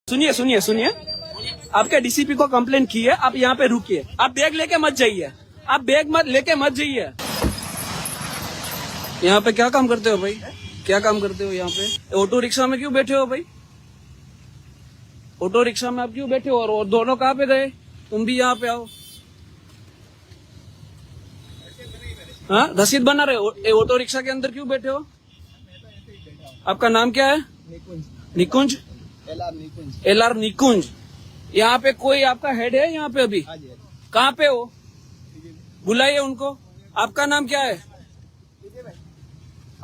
सुनिए सुनिए सुनिए, आपके डीसीपी को कंप्लेन की है, आप यहाँ पे रुकिए, आप बैग लेके मत जाइए, आप बैग मत लेके मत जाइए। यहाँ पे क्या काम करते हो भाई, क्या काम करते हो यहाँ पे? ऑटो रिक्शा में क्यों बैठे हो भाई? ऑटो रिक्शा में आप क्यों बैठे हो? और दोनों कहाँ पे गए? तुम भी यहाँ पे आओ। हाँ, रसीद बना रहे हो? ऑटो रिक्शा के अंदर क्यों बैठे हो? आपका नाम क्या है? निकुंज। एलआर निकुंज। यहाँ पे कोई आपका हेड है यहाँ पे अभी? कहाँ पे हो? बुलाइए उनको। आपका नाम क्या है?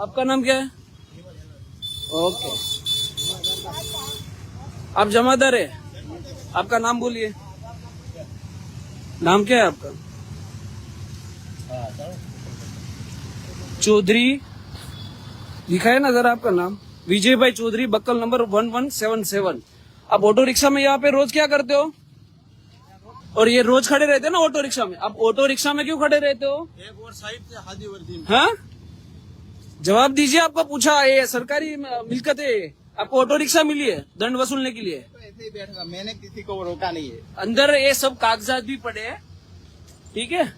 आपका नाम क्या है? ओके, आप जमादार है? आपका नाम बोलिए, नाम क्या है आपका? चौधरी लिखा है ना जरा आपका नाम? विजय भाई चौधरी, बक्कल नंबर 1177। आप ऑटो रिक्शा में यहाँ पे रोज क्या करते हो? और ये रोज खड़े रहते हैं ना ऑटो रिक्शा में? आप ऑटो रिक्शा में क्यों खड़े रहते हो? हाँ, जवाब दीजिए। आपको पूछा, ये सरकारी मिल्कत है, आपको ऑटो रिक्शा मिली है दंड वसूलने के लिए? तो ऐसे ही बैठा, मैंने किसी को रोका नहीं है। अंदर ये सब कागजात भी पड़े हैं, ठीक है?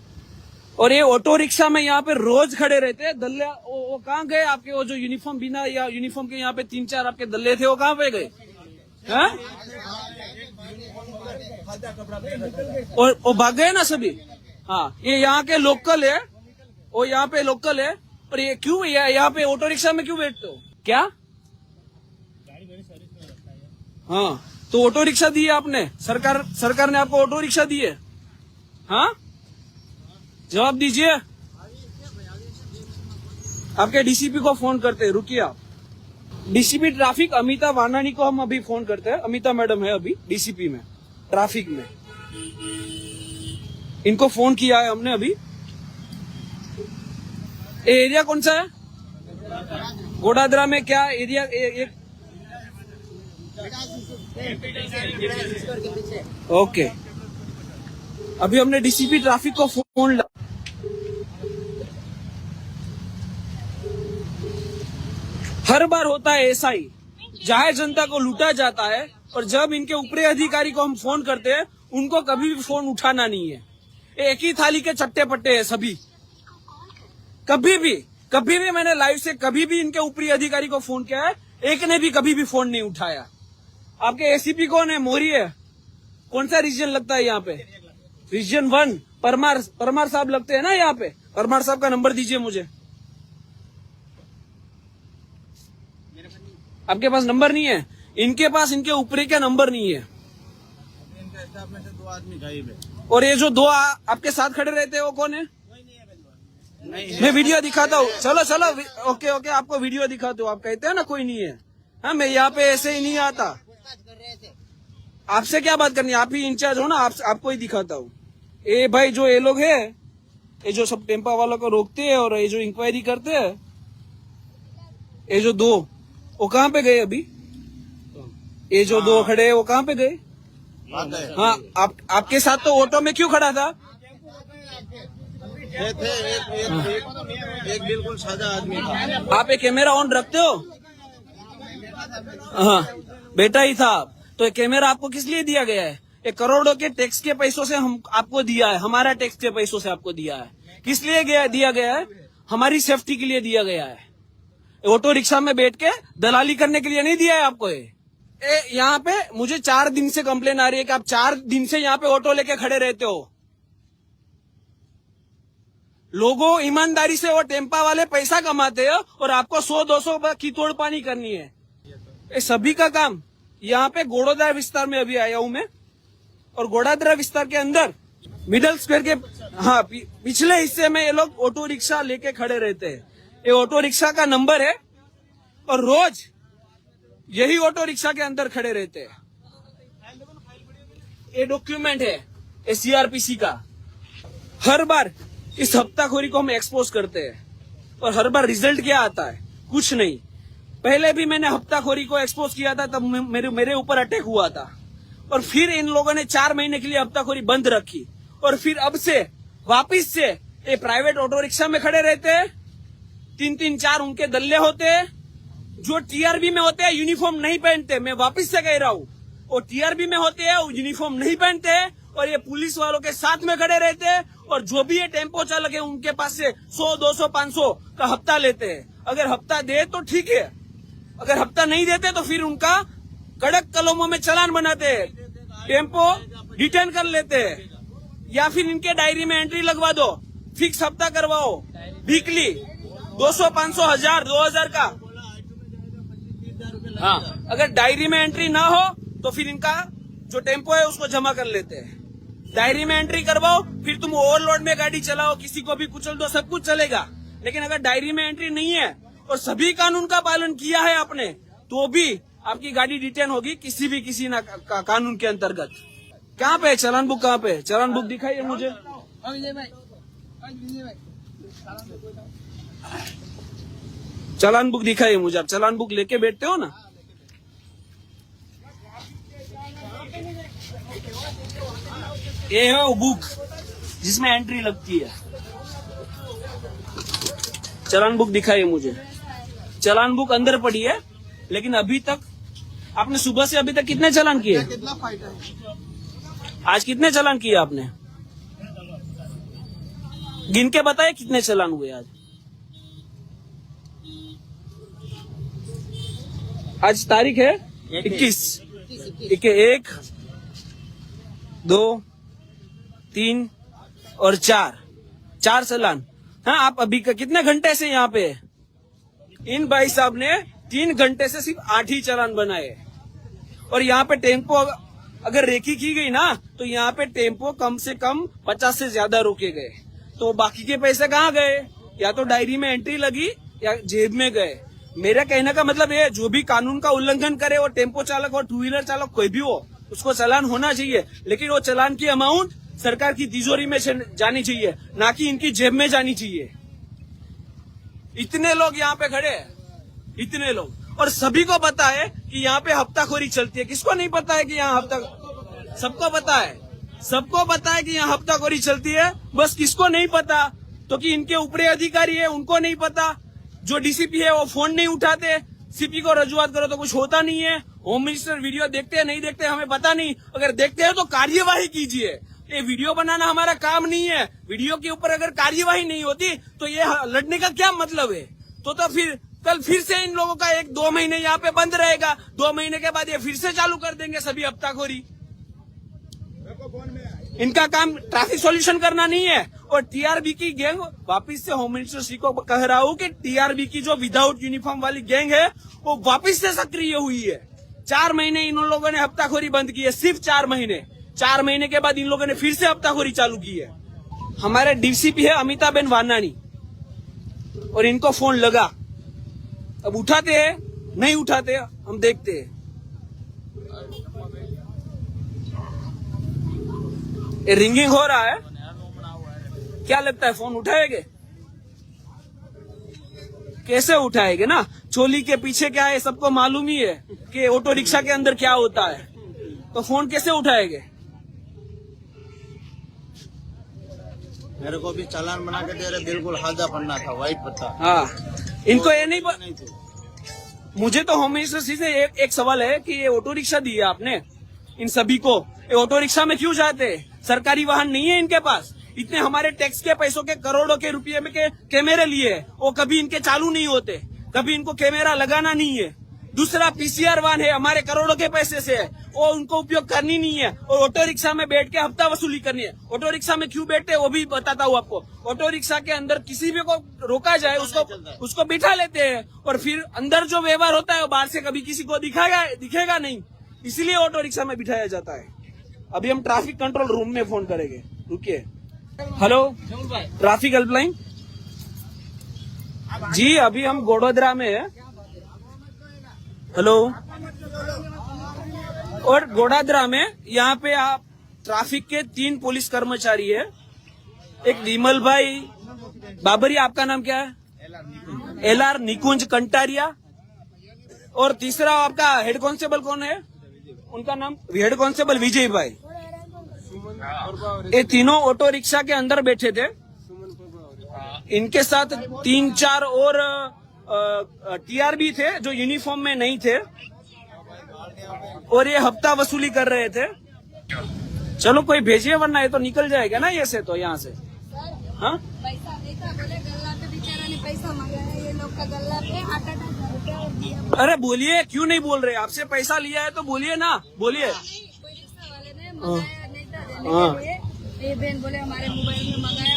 और ये ऑटो रिक्शा में यहाँ पे रोज खड़े रहते हैं। दल्ले वो कहाँ गए आपके? वो जो यूनिफॉर्म बिना या यूनिफॉर्म के यहाँ पे 3-4 आपके दल्ले थे, वो कहाँ पे गए? हाँ? और वो भाग गए ना सभी? हाँ, ये यहाँ के लोकल है, वो यहाँ पे लोकल है। और ये क्यों यहाँ पे ऑटो रिक्शा में क्यों बैठते हो? क्या? हाँ, तो ऑटो रिक्शा दी है आपने? सरकार ने आपको ऑटो रिक्शा दी है? हाँ, जवाब दीजिए। आपके डीसीपी को फोन करते हैं, रुकिए आप। डीसीपी ट्रैफिक अमिता वानानी को हम अभी फोन करते हैं। अमिता मैडम है अभी डीसीपी में, ट्रैफिक में। इनको फोन किया है हमने अभी। एरिया कौन सा है? गोडादरा में क्या एरिया? ओके, अभी हमने डीसीपी ट्रैफिक को फोन हर बार होता है ऐसा ही, जाहिर जनता को लूटा जाता है। और जब इनके ऊपरी अधिकारी को हम फोन करते हैं, उनको कभी भी फोन उठाना नहीं है। एक ही थाली के चट्टे पट्टे हैं सभी। कभी भी मैंने लाइव से कभी भी इनके ऊपरी अधिकारी को फोन किया है, एक ने भी कभी भी फोन नहीं उठाया। आपके एसीपी कौन है? मोरी है? कौन सा रीजन लगता है यहाँ पे? रीजन 1 परमार साहब लगते हैं ना यहाँ पे? परमार साहब का नंबर दीजिए मुझे। आपके पास नंबर नहीं है? इनके पास इनके ऊपरी का नंबर नहीं है। इनके स्टाफ में से 2 आदमी गायब है। और ये जो 2 आपके साथ खड़े रहते हैं, वो कौन है? नहीं, मैं वीडियो दिखाता हूँ। चलो ओके, आपको वीडियो दिखाता हूँ। आप कहते हैं ना कोई नहीं है। हाँ, मैं यहाँ पे ऐसे ही नहीं आता। आपसे क्या बात करनी है? आप ही इंचार्ज हो ना, आपको ही दिखाता हूँ। ए भाई, जो ये लोग है, ये जो सब टेम्पा वालों को रोकते हैं और ये जो इंक्वायरी करते हैं, ये जो 2, वो कहाँ पे गए अभी? ये जो 2 खड़े हैं, वो कहाँ पे गए? हाँ, आपके साथ तो ऑटो में क्यों खड़ा था? एक बिल्कुल सादा आदमी था। आप एक कैमरा ऑन रखते हो? हाँ, बेटा ही था आप। तो ये कैमरा आपको किस लिए दिया गया है? ये करोड़ों के टैक्स के पैसों से हम आपको दिया है, हमारा टैक्स के पैसों से आपको दिया है। किस लिए दिया गया है? हमारी सेफ्टी के लिए दिया गया है। ऑटो रिक्शा में बैठ के दलाली करने के लिए नहीं दिया है आपको। यहाँ पे मुझे 4 दिन से कंप्लेन आ रही है कि आप 4 दिन से यहाँ पे ऑटो लेके खड़े रहते हो। लोगों ईमानदारी से वो टेम्पा वाले पैसा कमाते हैं और आपको 100-200 की तोड़ पानी करनी है। ये सभी का काम। यहाँ पे गोड़ादरा विस्तार में अभी आया हूं मैं, और गोड़ादरा विस्तार के अंदर मिडल स्क्वायर के हाँ पिछले हिस्से में ये लोग ऑटो रिक्शा लेके खड़े रहते हैं। ये ऑटो रिक्शा का नंबर है और रोज यही ऑटो रिक्शा के अंदर खड़े रहते हैं। ये डॉक्यूमेंट है ये सीआरपीसी का। हर बार इस हफ्ताखोरी को हम एक्सपोज करते हैं और हर बार रिजल्ट क्या आता है? कुछ नहीं। पहले भी मैंने हफ्ताखोरी को एक्सपोज किया था, तब मेरे ऊपर अटैक हुआ था। और फिर इन लोगों ने 4 महीने के लिए हफ्ताखोरी बंद रखी, और फिर अब से वापिस से ये प्राइवेट ऑटो रिक्शा में खड़े रहते हैं। 3-4 उनके दल्ले होते हैं जो टीआरबी में होते हैं, यूनिफॉर्म नहीं पहनते। मैं वापिस से कह रहा हूँ, वो टीआरबी में होते हैं, वो यूनिफॉर्म नहीं पहनते हैं और ये पुलिस वालों के साथ में खड़े रहते हैं और जो भी ये टेम्पो चालक है उनके पास से 100, 200, 500 का हफ्ता लेते हैं। अगर हफ्ता दे तो ठीक है, अगर हफ्ता नहीं देते तो फिर उनका कड़क कलमों में चालान बनाते हैं, टेम्पो डिटेन कर लेते हैं या फिर इनके डायरी में एंट्री लगवा दो, फिक्स हफ्ता करवाओ, वीकली 200, 500, 1000, 2000 का। हाँ, अगर डायरी में एंट्री ना हो तो फिर इनका जो टेम्पो है उसको जमा कर लेते हैं। डायरी में एंट्री करवाओ, फिर तुम ओवरलोड में गाड़ी चलाओ, किसी को भी कुचल दो, सब कुछ चलेगा। लेकिन अगर डायरी में एंट्री नहीं है और सभी कानून का पालन किया है आपने, तो भी आपकी गाड़ी डिटेन होगी किसी ना कानून के अंतर्गत। कहाँ पे है चालान बुक? कहाँ पे है चालान बुक? दिखाइए मुझे। चालान बुक दिखाइए मुझे। आप चालान बुक लेके बैठते हो ना? ये है वो बुक जिसमें एंट्री लगती है। चालान बुक दिखाइए मुझे। चालान बुक अंदर पड़ी है, लेकिन अभी तक आपने सुबह से अभी तक कितने चालान किए? कितना फाइट है? आज कितने चालान किए आपने? गिन के बताए कितने चालान हुए आज? आज तारीख है 21। 1, 2, 3 और 4 चालान। हाँ, आप अभी कितने घंटे से यहाँ पे? इन भाई साहब ने 3 घंटे से सिर्फ 8 ही चालान बनाए और यहाँ पे टेम्पो अगर रेकी की गई ना तो यहाँ पे टेम्पो कम से कम 50 से ज्यादा रोके गए। तो बाकी के पैसे कहाँ गए? या तो डायरी में एंट्री लगी या जेब में गए। मेरा कहने का मतलब ये, जो भी कानून का उल्लंघन करे, वो टेम्पो चालक हो, 2 व्हीलर चालक कोई भी हो, उसको चालान होना चाहिए। लेकिन वो चालान की अमाउंट सरकार की तिजोरी में जानी चाहिए, ना कि इनकी जेब में जानी चाहिए। इतने लोग यहाँ पे खड़े हैं, इतने लोग, और सभी को पता है कि यहाँ पे हफ्ताखोरी चलती है। किसको नहीं पता है कि यहाँ सबको पता है, सबको पता है कि यहाँ हफ्ताखोरी चलती है। बस किसको नहीं पता? तो कि इनके ऊपरी अधिकारी है उनको नहीं पता। जो डीसीपी है वो फोन नहीं उठाते, सीपी को रजुआत करो तो कुछ होता नहीं है। होम मिनिस्टर वीडियो देखते हैं नहीं देखते हमें पता नहीं, अगर देखते हैं तो कार्यवाही कीजिए। ये वीडियो बनाना हमारा काम नहीं है। वीडियो के ऊपर अगर कार्यवाही नहीं होती तो ये लड़ने का क्या मतलब है? तो फिर कल फिर से इन लोगों का 1-2 महीने यहाँ पे बंद रहेगा। 2 महीने के बाद ये फिर से चालू कर देंगे सभी हफ्ताखोरी। इनका काम ट्रैफिक सॉल्यूशन करना नहीं है। और टीआरबी की गैंग, वापिस से होम मिनिस्टर श्री को कह रहा हूँ कि टीआरबी की जो विदाउट यूनिफॉर्म वाली गैंग है वो वापिस से सक्रिय हुई है। 4 महीने इन लोगों ने हफ्ताखोरी बंद की है, सिर्फ 4 महीने। 4 महीने के बाद इन लोगों ने फिर से हफ्ताखोरी चालू की है। हमारे डीसीपी है अमिताबेन वानानी, और इनको फोन लगा, अब उठाते हैं नहीं उठाते हम देखते हैं। रिंगिंग हो रहा है, क्या लगता है फोन उठाएंगे? कैसे उठाएंगे ना? चोली के पीछे क्या है सबको मालूम ही है कि ऑटो रिक्शा के अंदर क्या होता है, तो फोन कैसे उठाएंगे? मेरे को भी चालान बना के दे रहे, बिल्कुल हादा पन्ना था, वाइट पत्ता। हाँ, इनको ये नहीं थे। मुझे तो होम मिनिस्टर से एक सवाल है कि ये ऑटो रिक्शा दी है आपने इन सभी को, ये ऑटो रिक्शा में क्यों जाते हैं? सरकारी वाहन नहीं है इनके पास। इतने हमारे टैक्स के पैसों के करोड़ों के रुपये में के कैमरे लिए है, वो कभी इनके चालू नहीं होते, कभी इनको कैमरा लगाना नहीं है। दूसरा पीसीआर वाहन है, हमारे करोड़ों के पैसे से है, वो उनको उपयोग करनी नहीं है। और ऑटो रिक्शा में बैठ के हफ्ता वसूली करनी है। ऑटो रिक्शा में क्यों बैठते हैं वो भी बताता हूँ आपको। ऑटो रिक्शा के अंदर किसी भी को रोका जाए उसको बिठा लेते हैं, और फिर अंदर जो व्यवहार होता है वो बाहर से कभी किसी को दिखेगा नहीं, इसलिए ऑटो रिक्शा में बिठाया जाता है। अभी हम ट्रैफिक कंट्रोल रूम में फोन करेंगे, रुकिए। हेलो, ट्रैफिक हेल्पलाइन जी, अभी हम गोड़ोदरा में है। हेलो, और गोड़ोदरा में यहाँ पे आप ट्रैफिक के 3 पुलिस कर्मचारी है। एक विमल भाई बाबरी, आपका नाम क्या है? LR निकुंज कंटारिया, और तीसरा आपका हेड कांस्टेबल कौन है? उनका नाम हेड कांस्टेबल विजय भाई। ये तीनों ऑटो रिक्शा के अंदर बैठे थे। इनके साथ 3-4 और टीआरबी थे जो यूनिफॉर्म में नहीं थे। और ये हफ्ता वसूली कर रहे थे। चलो कोई भेजिए, वरना ये तो निकल जाएगा ना ये से, तो यहाँ से। हाँ पैसा नहीं था, बोले गल्ला पे बेचारा ने पैसा मांगा, ये लोग का गल्ला पे हार्ट अटैक कर गया और दिया। अरे बोलिए, क्यों नहीं बोल रहे? आपसे पैसा लिया है तो बोलिए ना, बोलिए। कोई रिक्शा वाले ने मंगाया नहीं था देने के लिए। ये बहन बोले हमारे मोबाइल में मंगाया।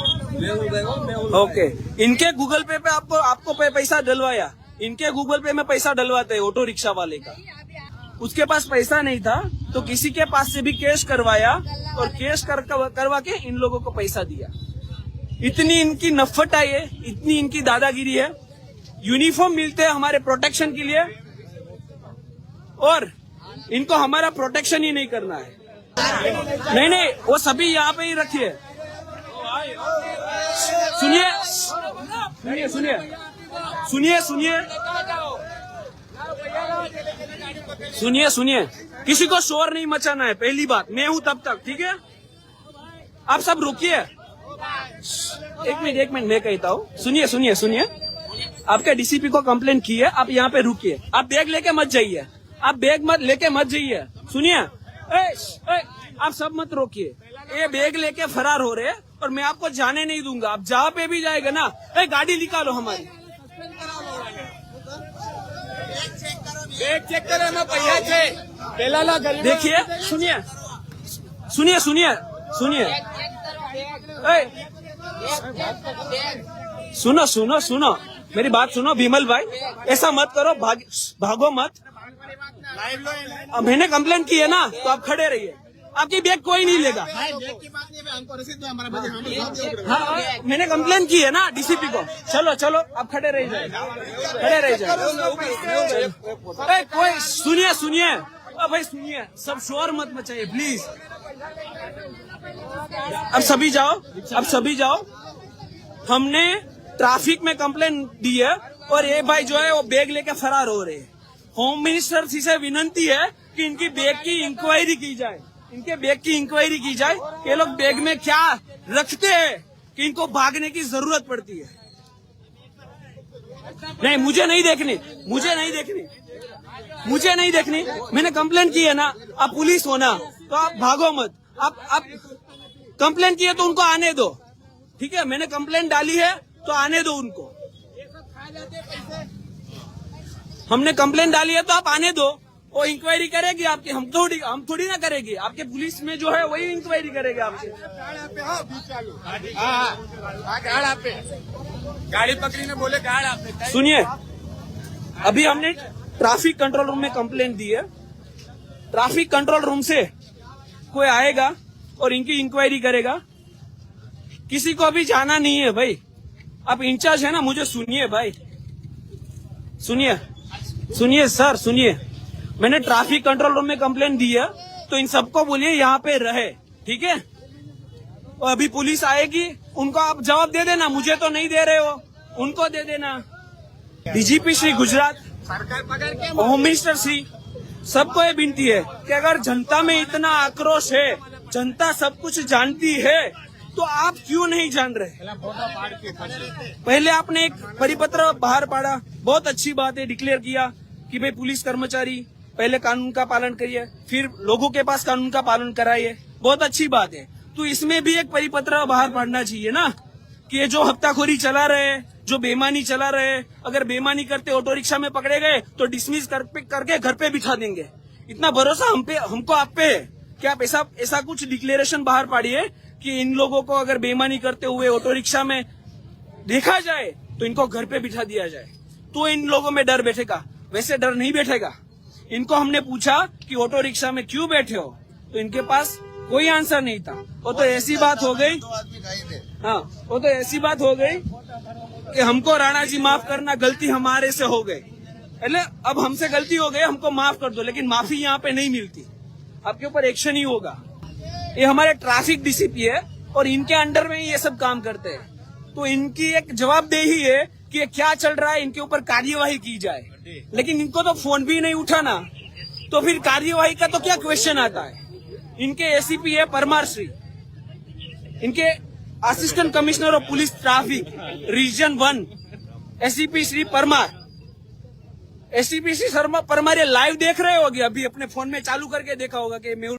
ओके, इनके गूगल पे आपको पैसा डलवाया, इनके गूगल पे में पैसा डलवाते हैं ऑटो रिक्शा वाले का। उसके पास पैसा नहीं था तो किसी के पास से भी कैश करवाया और कैश करवा के इन लोगों को पैसा दिया। इतनी इनकी नफरत है, इतनी इनकी दादागिरी है। यूनिफॉर्म मिलते हैं हमारे प्रोटेक्शन के लिए और इनको हमारा प्रोटेक्शन ही नहीं करना है। नहीं नहीं, वो सभी यहाँ पे ही रखिए। सुनिए सुनिए सुनिए सुनिए सुनिए सुनिए सुनिए, किसी को शोर नहीं मचाना है, पहली बात। मैं हूं तब तक, ठीक है? आप सब रुकिए, एक मिनट मैं कहता हूँ। सुनिए सुनिए सुनिए, आपके डीसीपी को कंप्लेंट की है, आप यहाँ पे रुकिए। आप बैग लेके मत जाइए, आप बैग लेके मत जाइए। सुनिए, आप सब मत रोकिए। ये बैग लेके फरार हो रहे हैं और मैं आपको जाने नहीं दूंगा। आप जहाँ पे भी जाएगा ना, गाड़ी निकालो हमारी। चेक करे मैं पैसा छे। देखिए, सुनिए सुनिए सुनिए सुनिए, सुनो सुनो सुनो, मेरी बात सुनो विमल भाई, ऐसा मत करो, भागो मत। मैंने कंप्लेंट की है ना, तो आप खड़े रहिए। आपकी बैग कोई नहीं लेगा। हाँ, मैंने कंप्लेंट की है ना डीसीपी को। चलो चलो, आप खड़े रह जाए, खड़े रह जाए। कोई सुनिए सुनिए, भाई सुनिए, सब शोर मत मचाइए प्लीज। अब सभी जाओ, अब सभी जाओ। हमने ट्रैफिक में कंप्लेंट दी है और ये भाई जो है वो बैग लेके फरार हो रहे हैं। होम मिनिस्टर से विनंती है कि इनकी बैग की इंक्वायरी की जाए, इनके बैग की इंक्वायरी की जाए। ये लोग बैग में क्या रखते हैं कि इनको भागने की जरूरत पड़ती है। नहीं, मुझे नहीं देखनी, मुझे नहीं देखनी, मुझे नहीं देखनी। मैंने कंप्लेंट की है ना, आप पुलिस हो ना, तो आप भागो मत। आप कंप्लेंट की है तो उनको आने दो, ठीक है? मैंने कंप्लेंट डाली है तो आने दो उनको। हमने कंप्लेंट डाली है तो आप आने दो, वो इंक्वायरी करेगी आपकी। हम थोड़ी ना करेगी। आपके पुलिस में जो है वही इंक्वायरी करेगी आपसे। गाड़ी पकड़ी ने बोले गाड़ा पे। सुनिए, अभी हमने ट्रैफिक कंट्रोल रूम में कंप्लेंट दी है। ट्रैफिक कंट्रोल रूम से कोई आएगा और इनकी इंक्वायरी करेगा। किसी को अभी जाना नहीं है भाई। आप इंचार्ज है ना, मुझे सुनिए भाई, सुनिए सुनिए सर, सुनिए। मैंने ट्रैफिक कंट्रोल रूम में कंप्लेंट दी है तो इन सबको बोलिए यहाँ पे रहे, ठीक है? और अभी पुलिस आएगी, उनको आप जवाब दे देना। मुझे तो नहीं दे रहे हो, उनको दे देना। DGP Shri Gujarat, home minister Shri, सबको ये विनती है कि अगर जनता में इतना आक्रोश है, जनता सब कुछ जानती है, तो आप क्यों नहीं जान रहे? पहले आपने एक परिपत्र बाहर पाड़ा, बहुत अच्छी बात है, डिक्लेयर किया कि भाई पुलिस कर्मचारी पहले कानून का पालन करिए, फिर लोगों के पास कानून का पालन कराइए, बहुत अच्छी बात है। तो इसमें भी एक परिपत्र बाहर पड़ना चाहिए ना कि ये जो हफ्ताखोरी चला रहे हैं, जो बेईमानी चला रहे हैं, अगर बेईमानी करते ऑटो रिक्शा में पकड़े गए तो डिसमिस करके घर पे बिठा देंगे। इतना भरोसा हमको आप पे है कि आप ऐसा कुछ डिक्लेरेशन बाहर पाड़िए कि इन लोगों को अगर बेईमानी करते हुए ऑटो रिक्शा में देखा जाए तो इनको घर पे बिठा दिया जाए, तो इन लोगों में डर बैठेगा। वैसे डर नहीं बैठेगा। इनको हमने पूछा कि ऑटो रिक्शा में क्यों बैठे हो, तो इनके पास कोई आंसर नहीं था। वो तो ऐसी बात हो गई, हाँ, वो तो ऐसी बात हो गई कि हमको राणा जी माफ करना, गलती हमारे से हो गई। એટલે अब हमसे गलती हो गई, हमको माफ कर दो, लेकिन माफी यहाँ पे नहीं मिलती, आपके ऊपर एक्शन ही होगा। ये हमारे ट्रैफिक डीसीपी है और इनके अंडर में ही ये सब काम करते हैं, तो इनकी एक जवाबदेही है कि ये क्या चल रहा है, इनके ऊपर कार्यवाही की जाए। लेकिन इनको तो फोन भी नहीं उठाना, तो फिर कार्यवाही का तो क्या क्वेश्चन आता है? इनके एसीपी है परमार श्री, इनके assistant commissioner of police traffic region 1 ACP Shri Parmar, STPC Sharma Parmar ये लाइव देख रहे होगे, अभी अपने फोन में चालू करके देखा होगा कि मेहुल